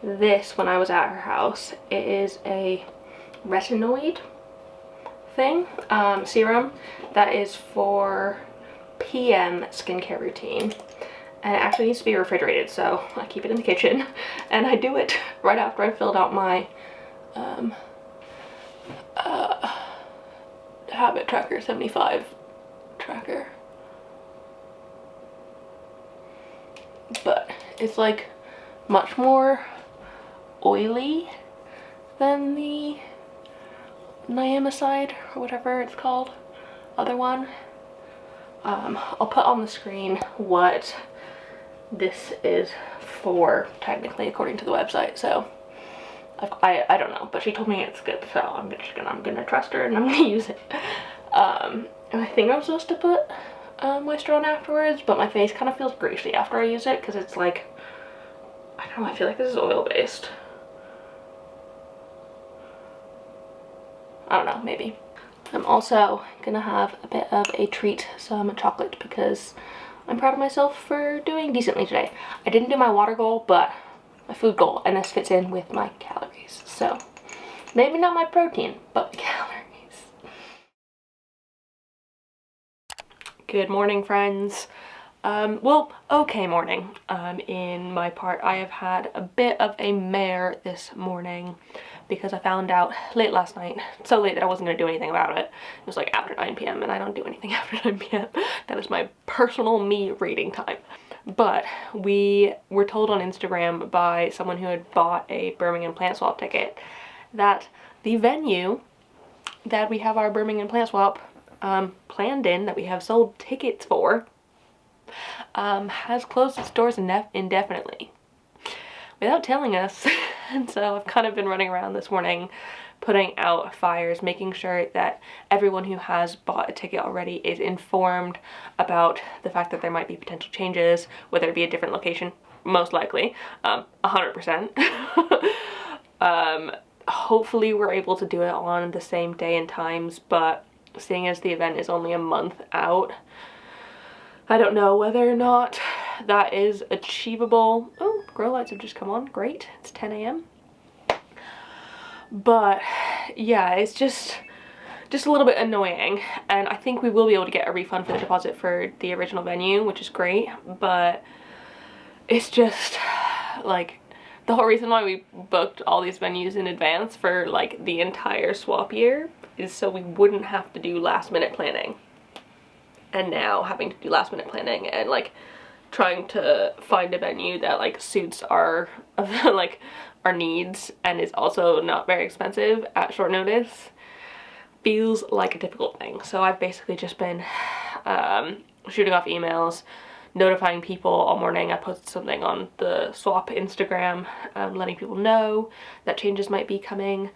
this when I was at her house. It is a retinoid thing, serum that is for PM skincare routine. And it actually needs to be refrigerated, so I keep it in the kitchen. And I do it right after I filled out my habit tracker 75 tracker. But it's like much more oily than the niacinamide or whatever it's called, other one. I'll put on the screen what this is for, technically, according to the website. So I don't know, but she told me it's good, so I'm gonna trust her and I'm gonna use it. And I think I'm supposed to put moisture on afterwards, but my face kind of feels greasy after I use it because it's like, I don't know, I feel like this is oil based. I don't know, maybe. I'm also gonna have a bit of a treat, some chocolate, because I'm proud of myself for doing decently today. I didn't do my water goal, but my food goal, and this fits in with my calories. So maybe not my protein, but my calories. Good morning, friends. Well, okay morning. In my part, I have had a bit of a mare this morning because I found out late last night, so late that I wasn't going to do anything about it. It was like after 9 p.m. and I don't do anything after 9 p.m. That is my personal me reading time. But we were told on Instagram by someone who had bought a Birmingham plant swap ticket that the venue that we have our Birmingham plant swap planned in, that we have sold tickets for, has closed its doors indefinitely without telling us. And so I've kind of been running around this morning putting out fires, making sure that everyone who has bought a ticket already is informed about the fact that there might be potential changes, whether it be a different location, most likely, 100%. Hopefully we're able to do it on the same day and times, but seeing as the event is only a month out, I don't know whether or not that is achievable. Oh, grow lights have just come on. Great. It's 10 a.m. But yeah, it's just a little bit annoying, and I think we will be able to get a refund for the deposit for the original venue, which is great, but it's just like the whole reason why we booked all these venues in advance for like the entire swap year is so we wouldn't have to do last minute planning. And now having to do last minute planning and like trying to find a venue that like suits our like our needs and is also not very expensive at short notice feels like a difficult thing. So I've basically just been shooting off emails, notifying people all morning. I posted something on the swap Instagram, letting people know that changes might be coming.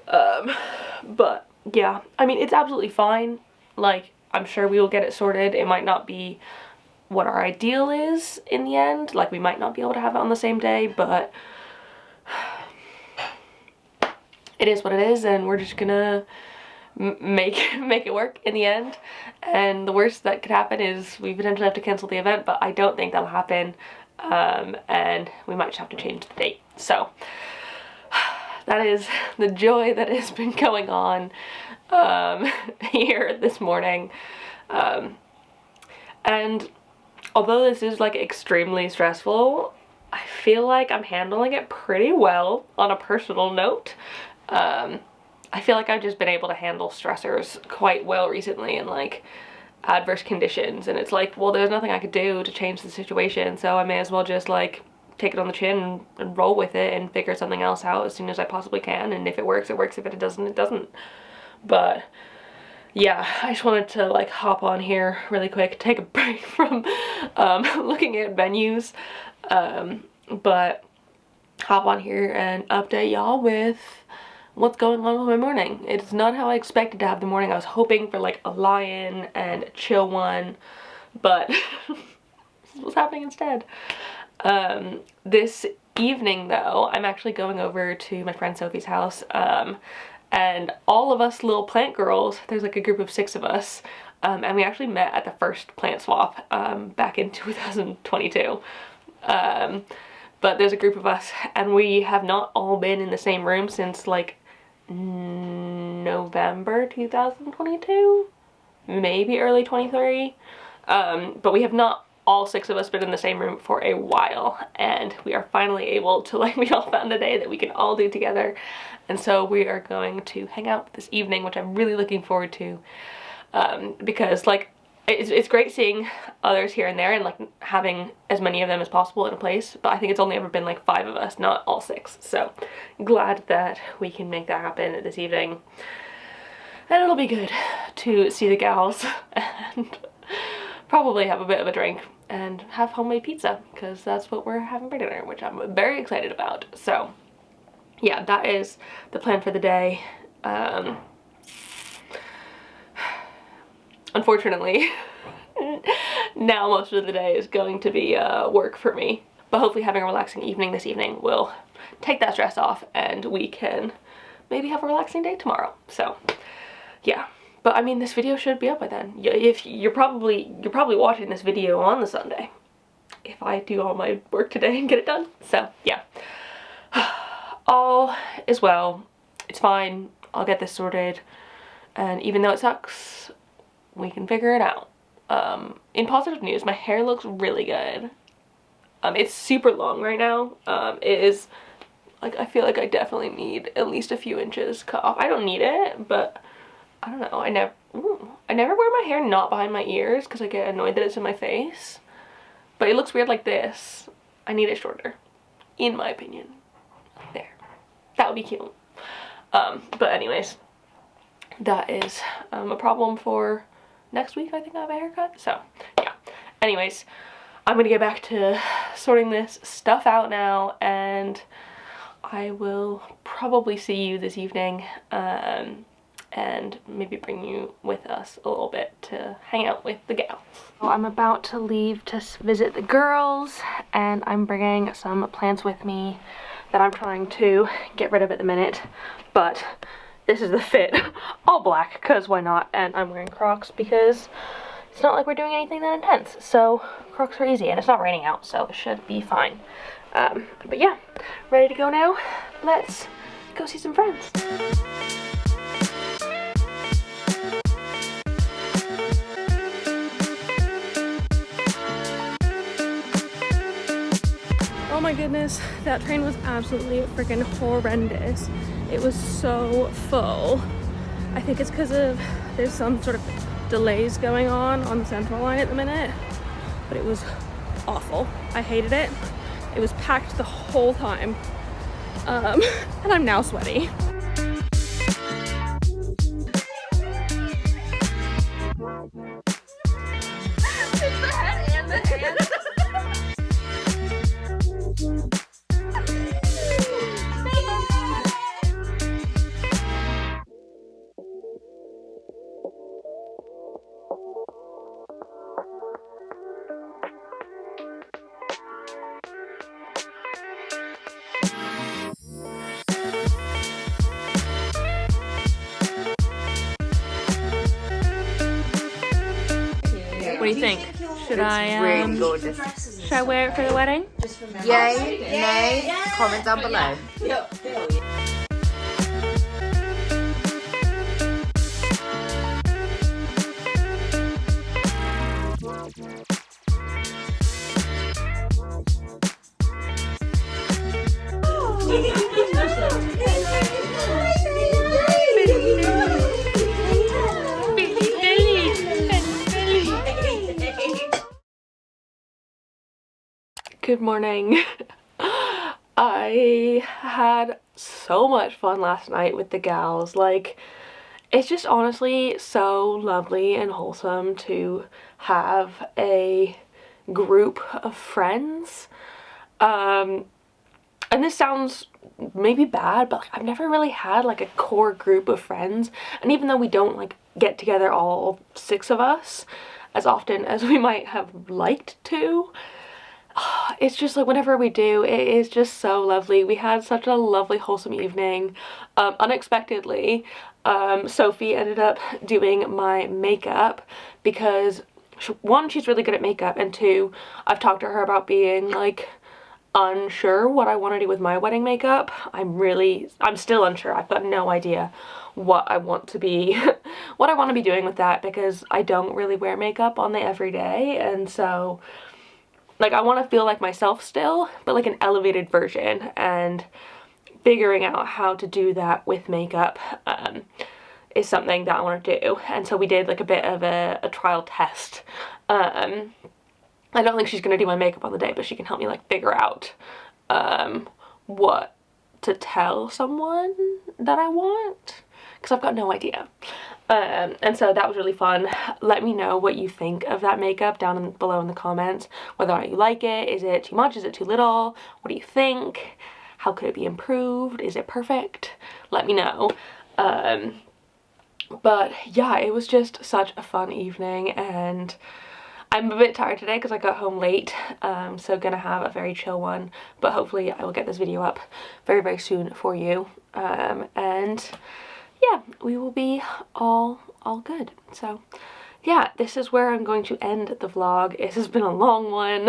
But yeah, I mean, it's absolutely fine. Like, I'm sure we will get it sorted. It might not be what our ideal is in the end. Like, we might not be able to have it on the same day, but it is what it is, and we're just gonna make it work in the end. And the worst that could happen is we potentially have to cancel the event, but I don't think that'll happen, and we might just have to change the date. So that is the joy that has been going on here this morning. And although this is like extremely stressful, I feel like I'm handling it pretty well on a personal note. I feel like I've just been able to handle stressors quite well recently and like adverse conditions, and it's like, well, there's nothing I could do to change the situation, so I may as well just like take it on the chin and roll with it and figure something else out as soon as I possibly can, and if it works, it works. If it doesn't, it doesn't. But yeah, I just wanted to like hop on here really quick, take a break from looking at venues, but hop on here and update y'all with what's going on with my morning. It's not how I expected to have the morning. I was hoping for like a lion and a chill one, but this is what's happening instead. This evening though, I'm actually going over to my friend Sophie's house, and all of us little plant girls, there's like a group of 6 of us, and we actually met at the first plant swap back in 2022. But there's a group of us, and we have not all been in the same room since like November 2022, maybe early 23. But we have not all 6 of us been in the same room for a while, and we are finally able to, like, we all found a day that we can all do together, and so we are going to hang out this evening, which I'm really looking forward to, because like it's great seeing others here and there and like having as many of them as possible in a place, but I think it's only ever been like 5 of us, not all 6, so glad that we can make that happen this evening, and it'll be good to see the gals and probably have a bit of a drink and have homemade pizza, because that's what we're having for dinner, which I'm very excited about. So yeah, that is the plan for the day. Unfortunately, now most of the day is going to be work for me, but hopefully having a relaxing evening this evening will take that stress off and we can maybe have a relaxing day tomorrow. So yeah, but I mean, this video should be up by then. If you're probably watching this video on the Sunday, if I do all my work today and get it done. So yeah, all is well. It's fine. I'll get this sorted, and even though it sucks, we can figure it out. In positive news, my hair looks really good. It's super long right now. It is, like, I feel like I definitely need at least a few inches cut off. I don't need it, but I don't know. I never wear my hair not behind my ears because I get annoyed that it's in my face. But it looks weird like this. I need it shorter, in my opinion. There. That would be cute. But anyways, that is a problem for next week. I think I have a haircut. So yeah. Anyways, I'm gonna get back to sorting this stuff out now, and I will probably see you this evening, and maybe bring you with us a little bit to hang out with the gals. Well, I'm about to leave to visit the girls, and I'm bringing some plants with me that I'm trying to get rid of at the minute, but this is the fit, all black, because why not, and I'm wearing Crocs because it's not like we're doing anything that intense, so Crocs are easy, and it's not raining out, so it should be fine. But yeah, ready to go now? Let's go see some friends. Oh my goodness, that train was absolutely freaking horrendous. It was so full. I think it's because there's some sort of delays going on the Central line at the minute, but it was awful. I hated it. It was packed the whole time, and I'm now sweaty. It's the head and the hand. What do you think? Should Really gorgeous. should I wear it for the wedding? Yay, nay, comment down below. Good morning. I had so much fun last night with the gals. Like, it's just honestly so lovely and wholesome to have a group of friends. And this sounds maybe bad, but like, I've never really had like a core group of friends. And even though we don't like get together all 6 of us as often as we might have liked to, it's just like whenever we do, it is just so lovely. We had such a lovely wholesome evening. Unexpectedly, Sophie ended up doing my makeup because one, she's really good at makeup, and two, I've talked to her about being like unsure what I want to do with my wedding makeup. I'm still unsure. I've got no idea what I want to be what I want to be doing with that, because I don't really wear makeup on the everyday, and so like I want to feel like myself still, but like an elevated version, and figuring out how to do that with makeup is something that I want to do. And so we did like a bit of a trial test. I don't think she's going to do my makeup on the day, but she can help me like figure out what to tell someone that I want, because I've got no idea. And so that was really fun. Let me know what you think of that makeup down below in the comments, whether or not you like it. Is it too much? Is it too little? What do you think? How could it be improved? Is it perfect? Let me know. But yeah, it was just such a fun evening, and I'm a bit tired today because I got home late, so gonna have a very chill one, but hopefully I will get this video up very, very soon for you. And yeah, we will be all good. So yeah, this is where I'm going to end the vlog. This has been a long one.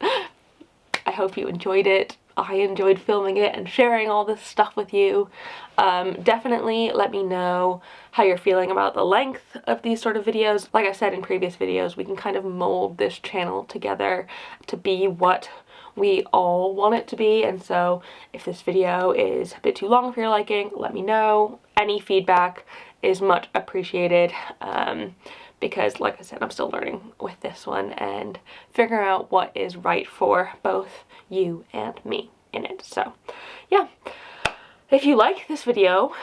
I hope you enjoyed it. I enjoyed filming it and sharing all this stuff with you. Definitely let me know how you're feeling about the length of these sort of videos. Like I said in previous videos, we can kind of mold this channel together to be what we all want it to be, and so if this video is a bit too long for your liking, let me know. Any feedback is much appreciated, because like I said, I'm still learning with this one and figuring out what is right for both you and me in it. So yeah, if you like this video,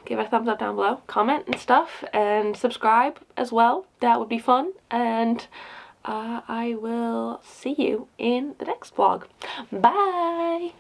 give it a thumbs up down below, comment and stuff, and subscribe as well. That would be fun, and I will see you in the next vlog. Bye!